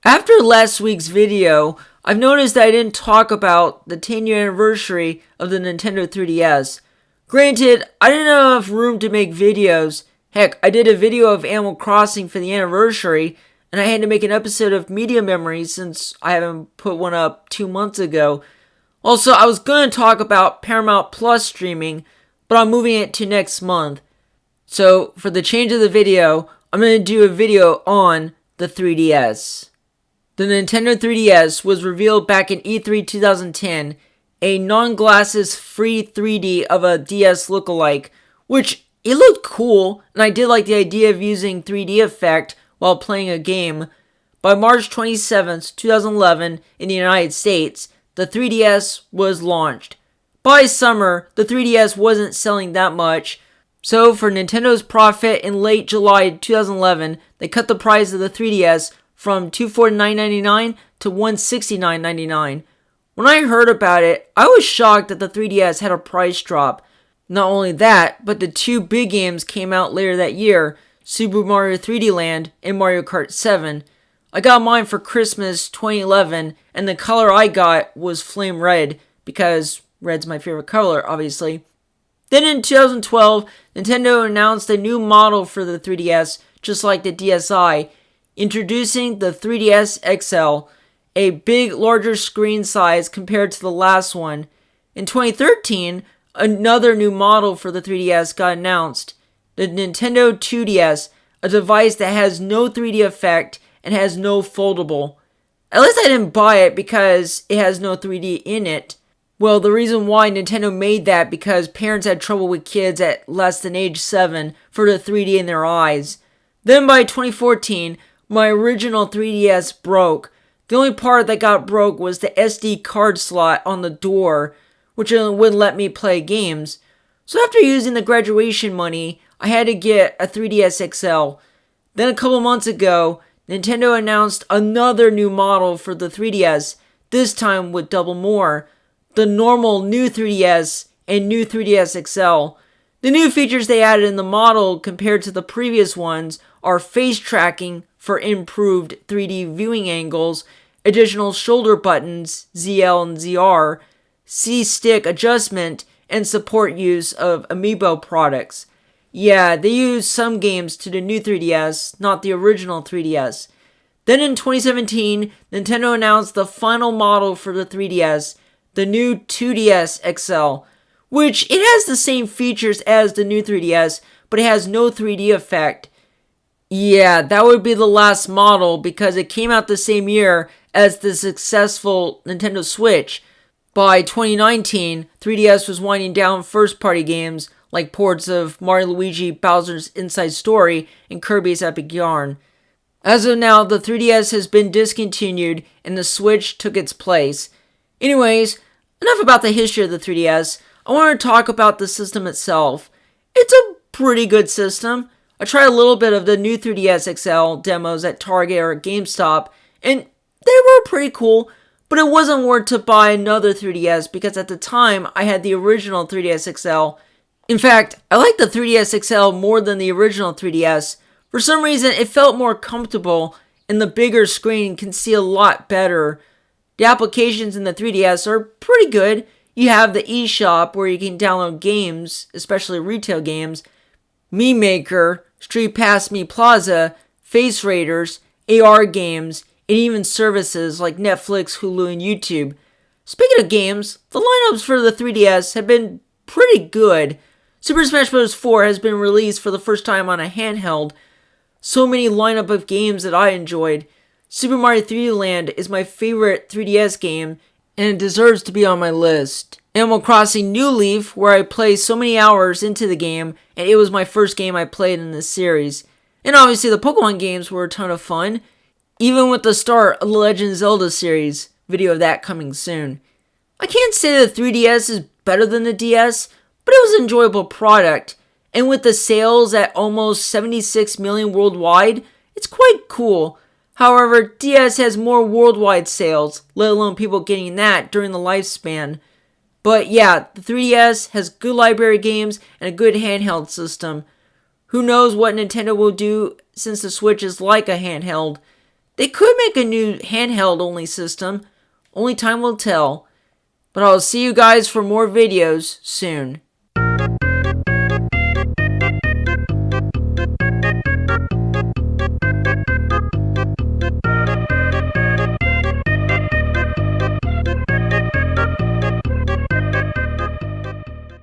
After last week's video, I've noticed that I didn't talk about the 10-year anniversary of the Nintendo 3DS. Granted, I didn't have enough room to make videos. Heck, I did a video of Animal Crossing for the anniversary, and I had to make an episode of Media Memories since I haven't put one up 2 months ago. Also, I was going to talk about Paramount Plus streaming, but I'm moving it to next month. So, for the change of the video, I'm going to do a video on the 3DS. The Nintendo 3DS was revealed back in E3 2010, a non-glasses free 3D of a DS lookalike, which it looked cool, and I did like the idea of using 3D effect while playing a game. By March 27th, 2011, in the United States, the 3DS was launched. By summer, the 3DS wasn't selling that much, so for Nintendo's profit in late July 2011, they cut the price of the 3DS from $249.99 to $169.99. When I heard about it, I was shocked that the 3DS had a price drop. Not only that, but the two big games came out later that year, Super Mario 3D Land and Mario Kart 7. I got mine for Christmas 2011, and the color I got was flame red, because red's my favorite color, obviously. Then in 2012, Nintendo announced a new model for the 3DS, just like the DSi, introducing the 3DS XL, a big, larger screen size compared to the last one. In 2013, another new model for the 3DS got announced, the Nintendo 2DS, a device that has no 3D effect and has no foldable. At least I didn't buy it because it has no 3D in it. Well, the reason why Nintendo made that because parents had trouble with kids at less than age 7 for the 3D in their eyes. Then by 2014, my original 3DS broke. The only part that got broke was the SD card slot on the door, which wouldn't let me play games. So after using the graduation money, I had to get a 3DS XL. Then a couple months ago, Nintendo announced another new model for the 3DS, this time with double more. The normal new 3DS and new 3DS XL. The new features they added in the model compared to the previous ones are face tracking for improved 3D viewing angles, additional shoulder buttons, ZL and ZR, C-stick adjustment, and support use of Amiibo products. Yeah, they use some games to the new 3DS, not the original 3DS. Then in 2017, Nintendo announced the final model for the 3DS, the new 2DS XL, which it has the same features as the new 3DS, but it has no 3D effect. Yeah, that would be the last model because it came out the same year as the successful Nintendo Switch. By 2019, 3DS was winding down first-party games like ports of Mario & Luigi Bowser's Inside Story and Kirby's Epic Yarn. As of now, the 3DS has been discontinued and the Switch took its place. Anyways, enough about the history of the 3DS. I want to talk about the system itself. It's a pretty good system. I tried a little bit of the new 3DS XL demos at Target or GameStop, and they were pretty cool, but it wasn't worth to buy another 3DS because at the time I had the original 3DS XL. In fact, I liked the 3DS XL more than the original 3DS. For some reason, it felt more comfortable, and the bigger screen can see a lot better. The applications in the 3DS are pretty good. You have the eShop where you can download games, especially retail games, Meme Maker, Street Pass Me Plaza, Face Raiders, AR games, and even services like Netflix, Hulu, and YouTube. Speaking of games, the lineups for the 3DS have been pretty good. Super Smash Bros. 4 has been released for the first time on a handheld. So many lineup of games that I enjoyed. Super Mario 3D Land is my favorite 3DS game, and it deserves to be on my list. Animal Crossing New Leaf, where I played so many hours into the game, and it was my first game I played in this series. And obviously the Pokemon games were a ton of fun, even with the start of the Legend of Zelda series, video of that coming soon. I can't say the 3DS is better than the DS, but it was an enjoyable product, and with the sales at almost 76 million worldwide, it's quite cool. However, DS has more worldwide sales, let alone people getting that during the lifespan. But yeah, the 3DS has good library games and a good handheld system. Who knows what Nintendo will do since the Switch is like a handheld. They could make a new handheld-only system. Only time will tell. But I'll see you guys for more videos soon.